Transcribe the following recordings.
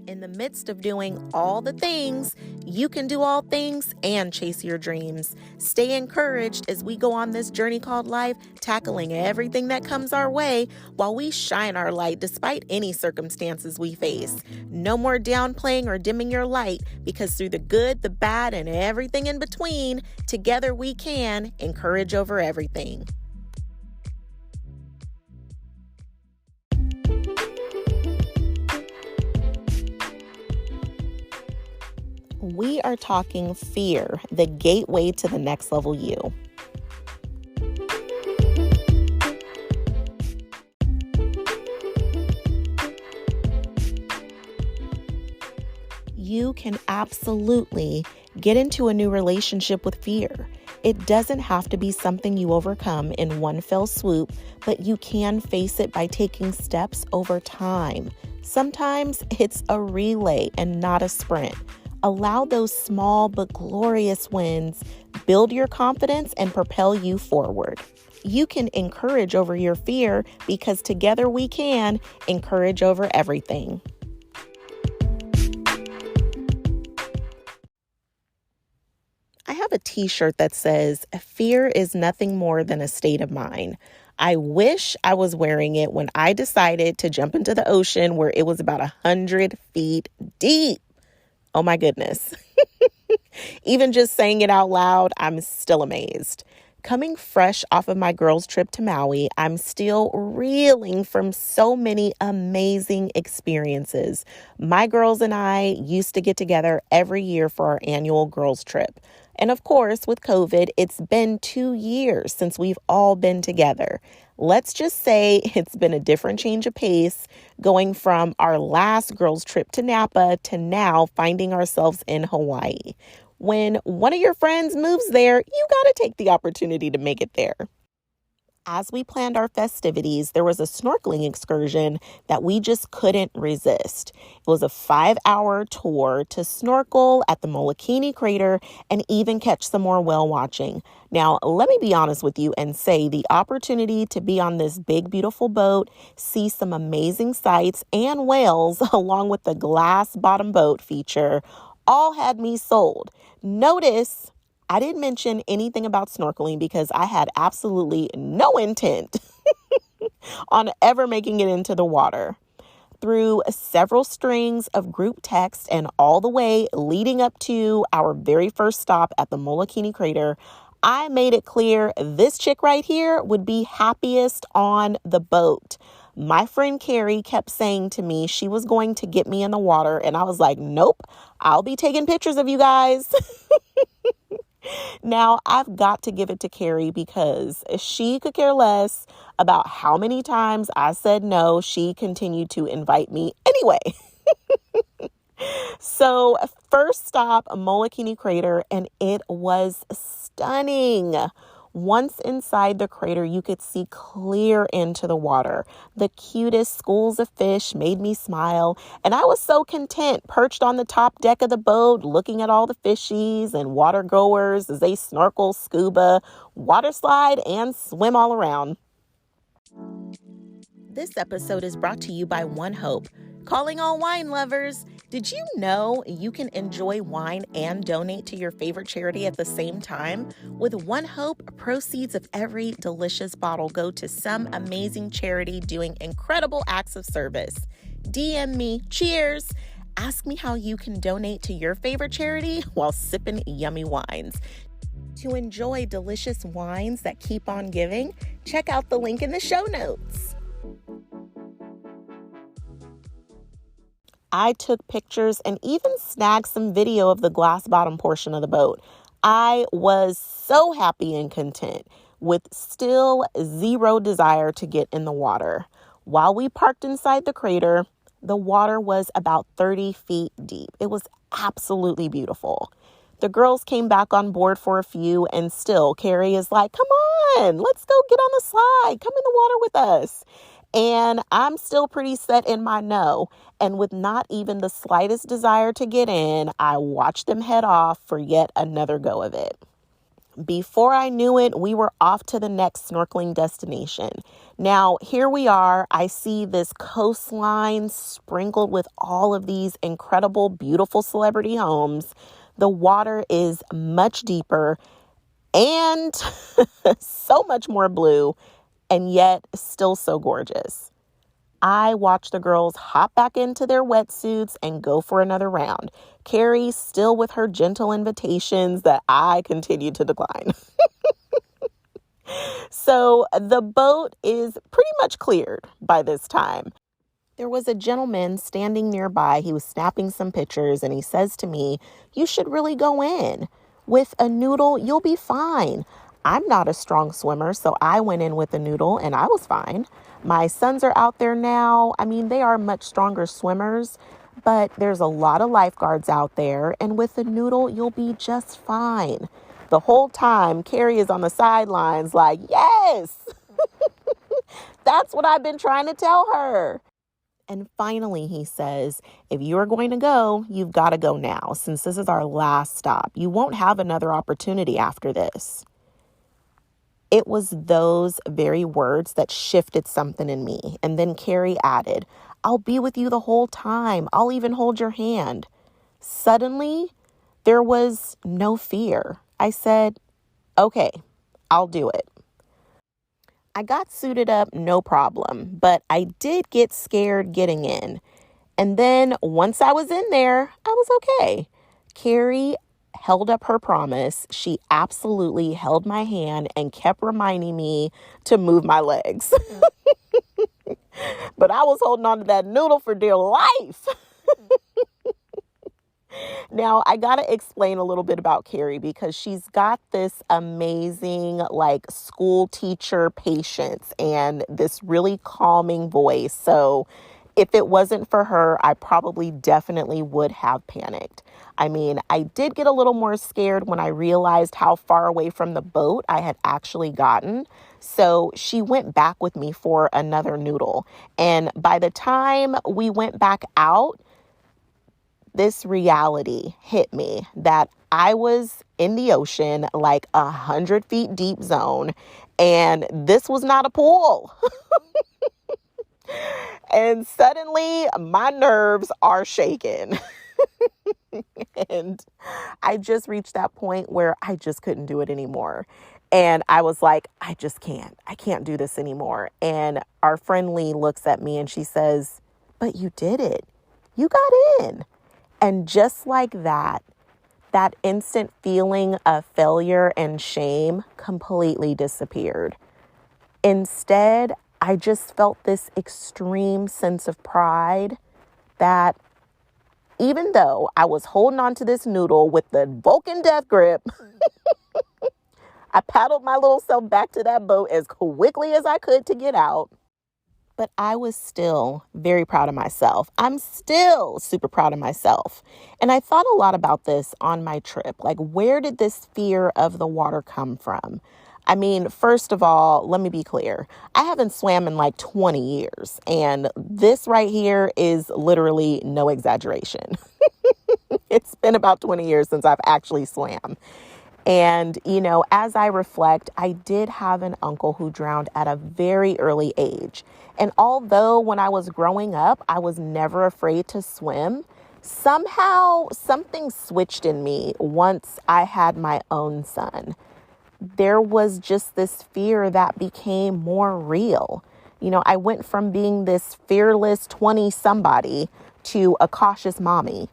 In the midst of doing all the things, you can do all things and chase your dreams. Stay encouraged as we go on this journey called life, tackling everything that comes our way while we shine our light despite any circumstances we face. No more downplaying or dimming your light, because through the good, the bad, and everything in between, together we can encourage over everything. We are talking fear, the gateway to the next level you. You can absolutely get into a new relationship with fear. It doesn't have to be something you overcome in one fell swoop, but you can face it by taking steps over time. Sometimes it's a relay and not a sprint. Allow those small but glorious wins build your confidence and propel you forward. You can encourage over your fear, because together we can encourage over everything. I have a t-shirt that says, "Fear is nothing more than a state of mind." I wish I was wearing it when I decided to jump into the ocean where it was about 100 feet deep. Oh my goodness. Even just saying it out loud, I'm still amazed. Coming fresh off of my girls' trip to Maui, I'm still reeling from so many amazing experiences. My girls and I used to get together every year for our annual girls' trip. And of course, with COVID, it's been 2 years since we've all been together. Let's just say it's been a different change of pace, going from our last girls' trip to Napa to now finding ourselves in Hawaii. When one of your friends moves there, you got to take the opportunity to make it there. As we planned our festivities, there was a snorkeling excursion that we just couldn't resist. It was a 5-hour tour to snorkel at the Molokini Crater and even catch some more whale watching. Now, let me be honest with you and say the opportunity to be on this big, beautiful boat, see some amazing sights and whales, along with the glass bottom boat feature, all had me sold. Notice I didn't mention anything about snorkeling because I had absolutely no intent on ever making it into the water. Through several strings of group text and all the way leading up to our very first stop at the Molokini Crater, I made it clear this chick right here would be happiest on the boat. My friend Kerry kept saying to me she was going to get me in the water, and I was like, nope, I'll be taking pictures of you guys. Now, I've got to give it to Kerry because she could care less about how many times I said no. She continued to invite me anyway. So, first stop, Molokini Crater, and it was stunning. Once inside the crater, you could see clear into the water. The cutest schools of fish made me smile, and I was so content perched on the top deck of the boat, looking at all the fishies and water goers as they snorkel, scuba, water slide, and swim all around. This episode is brought to you by One Hope. Calling all wine lovers. Did you know you can enjoy wine and donate to your favorite charity at the same time? With One Hope, proceeds of every delicious bottle go to some amazing charity doing incredible acts of service. DM me, cheers. Ask me how you can donate to your favorite charity while sipping yummy wines. To enjoy delicious wines that keep on giving, check out the link in the show notes. I took pictures and even snagged some video of the glass bottom portion of the boat. I was so happy and content with still zero desire to get in the water. While we parked inside the crater, the water was about 30 feet deep. It was absolutely beautiful. The girls came back on board for a few, and still Kerry is like, come on, let's go get on the slide. Come in the water with us. And I'm still pretty set in my no. And with not even the slightest desire to get in, I watched them head off for yet another go of it. Before I knew it, we were off to the next snorkeling destination. Now, here we are. I see this coastline sprinkled with all of these incredible, beautiful celebrity homes. The water is much deeper and so much more blue, and yet still so gorgeous. I watched the girls hop back into their wetsuits and go for another round. Kerry still with her gentle invitations that I continued to decline. So the boat is pretty much cleared by this time. There was a gentleman standing nearby. He was snapping some pictures and he says to me, "You should really go in. With a noodle, you'll be fine." I'm not a strong swimmer, so I went in with a noodle and I was fine. My sons are out there now. I mean, they are much stronger swimmers, but there's a lot of lifeguards out there, and with a noodle, you'll be just fine. The whole time, Kerry is on the sidelines like, yes, that's what I've been trying to tell her. And finally, he says, "If you are going to go, you've got to go now, since this is our last stop. You won't have another opportunity after this." It was those very words that shifted something in me. And then Kerry added, "I'll be with you the whole time. I'll even hold your hand." Suddenly, there was no fear. I said, "Okay, I'll do it." I got suited up, no problem, but I did get scared getting in. And then once I was in there, I was okay. Kerry held up her promise. She absolutely held my hand and kept reminding me to move my legs. But I was holding on to that noodle for dear life. Now, I got to explain a little bit about Kerry because she's got this amazing, like, school teacher patience and this really calming voice. So if it wasn't for her, I probably definitely would have panicked. I mean, I did get a little more scared when I realized how far away from the boat I had actually gotten. So she went back with me for another noodle. And by the time we went back out, this reality hit me that I was in the ocean, like 100 feet deep zone, and this was not a pool. And suddenly my nerves are shaken. And I just reached that point where I just couldn't do it anymore. And I was like, I can't do this anymore. And our friend Lee looks at me and she says, "But you did it. You got in." And just like that instant feeling of failure and shame completely disappeared. Instead, I just felt this extreme sense of pride that even though I was holding on to this noodle with the Vulcan death grip, I paddled my little self back to that boat as quickly as I could to get out. But I was still very proud of myself. I'm still super proud of myself. And I thought a lot about this on my trip. Like, where did this fear of the water come from? I mean, first of all, let me be clear. I haven't swam in like 20 years. And this right here is literally no exaggeration. It's been about 20 years since I've actually swam. And, as I reflect, I did have an uncle who drowned at a very early age. And although when I was growing up, I was never afraid to swim, somehow something switched in me once I had my own son. There was just this fear that became more real. I went from being this fearless 20-somebody to a cautious mommy.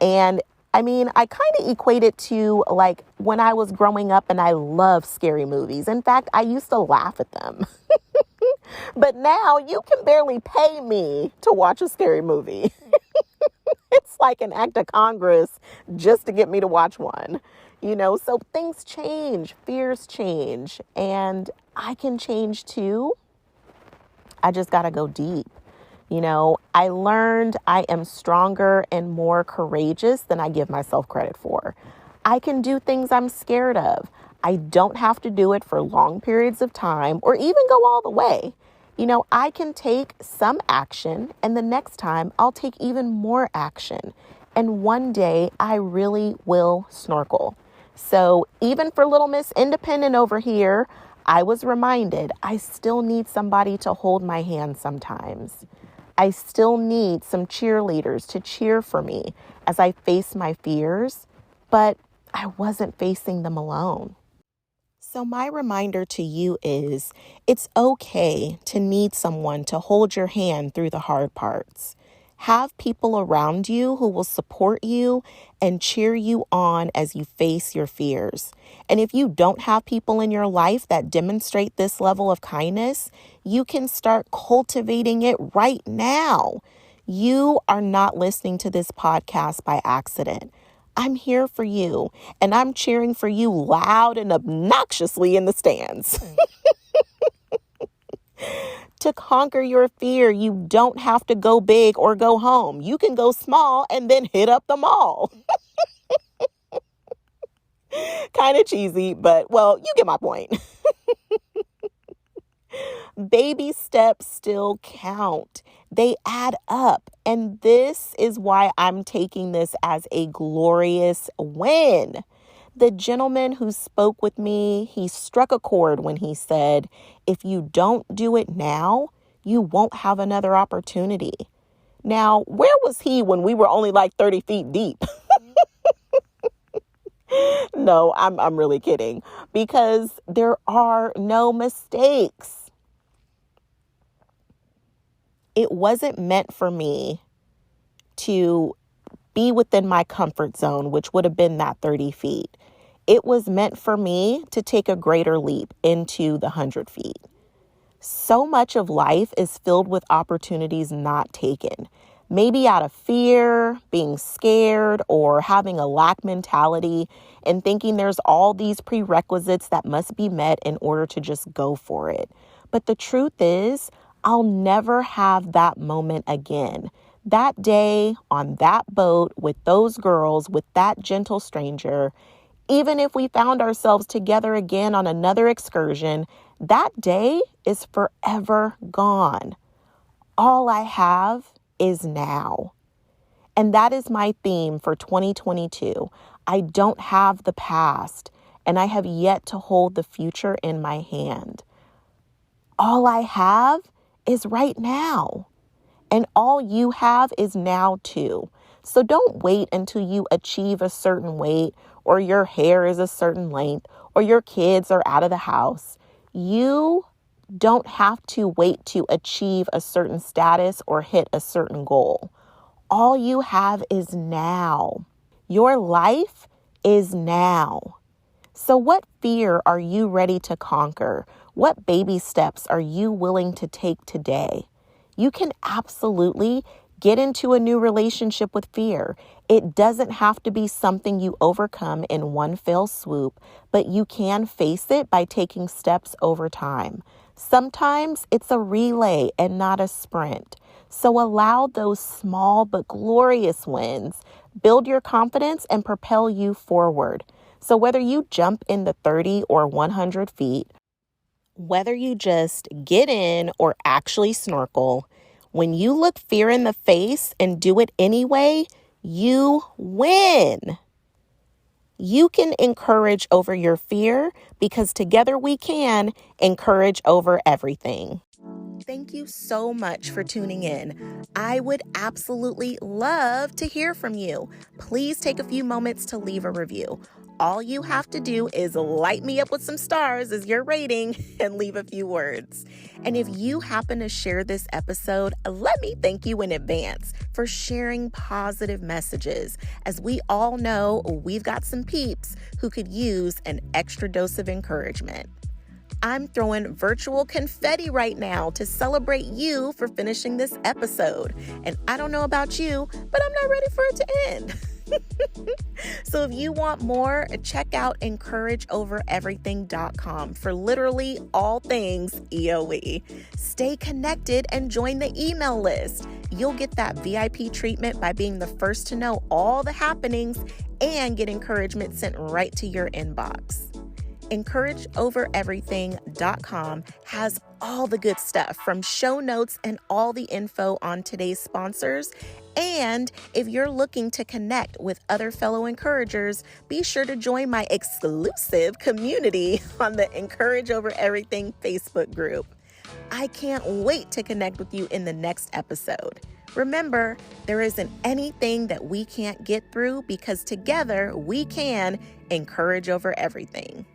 And I mean, I kind of equate it to like when I was growing up and I loved scary movies. In fact, I used to laugh at them. But now you can barely pay me to watch a scary movie. It's like an act of Congress just to get me to watch one. So things change, fears change, and I can change too. I just got to go deep. I learned I am stronger and more courageous than I give myself credit for. I can do things I'm scared of. I don't have to do it for long periods of time or even go all the way. I can take some action and the next time I'll take even more action. And one day I really will snorkel. So even for little Miss Independent over here, I was reminded I still need somebody to hold my hand sometimes. I still need some cheerleaders to cheer for me as I face my fears, but I wasn't facing them alone. So my reminder to you is it's okay to need someone to hold your hand through the hard parts. Have people around you who will support you and cheer you on as you face your fears. And if you don't have people in your life that demonstrate this level of kindness, you can start cultivating it right now. You are not listening to this podcast by accident. I'm here for you, and I'm cheering for you loud and obnoxiously in the stands. To conquer your fear, you don't have to go big or go home. You can go small and then hit up the mall. Kind of cheesy, but well, you get my point. Baby steps still count. They add up. And this is why I'm taking this as a glorious win. The gentleman who spoke with me, he struck a chord when he said, if you don't do it now, you won't have another opportunity. Now, where was he when we were only like 30 feet deep? No, I'm really kidding, because there are no mistakes. It wasn't meant for me to be within my comfort zone, which would have been that 30 feet. It was meant for me to take a greater leap into the 100 feet. So much of life is filled with opportunities not taken. Maybe out of fear, being scared, or having a lack mentality and thinking there's all these prerequisites that must be met in order to just go for it. But the truth is, I'll never have that moment again. That day on that boat with those girls, with that gentle stranger, even if we found ourselves together again on another excursion, that day is forever gone. All I have is now. And that is my theme for 2022. I don't have the past, and I have yet to hold the future in my hand. All I have is right now. And all you have is now too. So don't wait until you achieve a certain weight, or your hair is a certain length, or your kids are out of the house. You don't have to wait to achieve a certain status or hit a certain goal. All you have is now. Your life is now. So what fear are you ready to conquer? What baby steps are you willing to take today? You can absolutely get into a new relationship with fear. It doesn't have to be something you overcome in one fell swoop, but you can face it by taking steps over time. Sometimes it's a relay and not a sprint. So allow those small but glorious wins build your confidence and propel you forward. So whether you jump in the 30 or 100 feet, whether you just get in or actually snorkel, when you look fear in the face and do it anyway, you win. You can encourage over your fear, because together we can encourage over everything. Thank you so much for tuning in. I would absolutely love to hear from you. Please take a few moments to leave a review. All you have to do is light me up with some stars as your rating and leave a few words. And if you happen to share this episode, let me thank you in advance for sharing positive messages. As we all know, we've got some peeps who could use an extra dose of encouragement. I'm throwing virtual confetti right now to celebrate you for finishing this episode. And I don't know about you, but I'm not ready for it to end. So if you want more, check out encourageovereverything.com for literally all things EOE. Stay connected and join the email list. You'll get that VIP treatment by being the first to know all the happenings and get encouragement sent right to your inbox. encourageovereverything.com has all the good stuff, from show notes and all the info on today's sponsors. And if you're looking to connect with other fellow encouragers, be sure to join my exclusive community on the Encourage Over Everything Facebook group. I can't wait to connect with you in the next episode. Remember, there isn't anything that we can't get through, because together we can encourage over everything.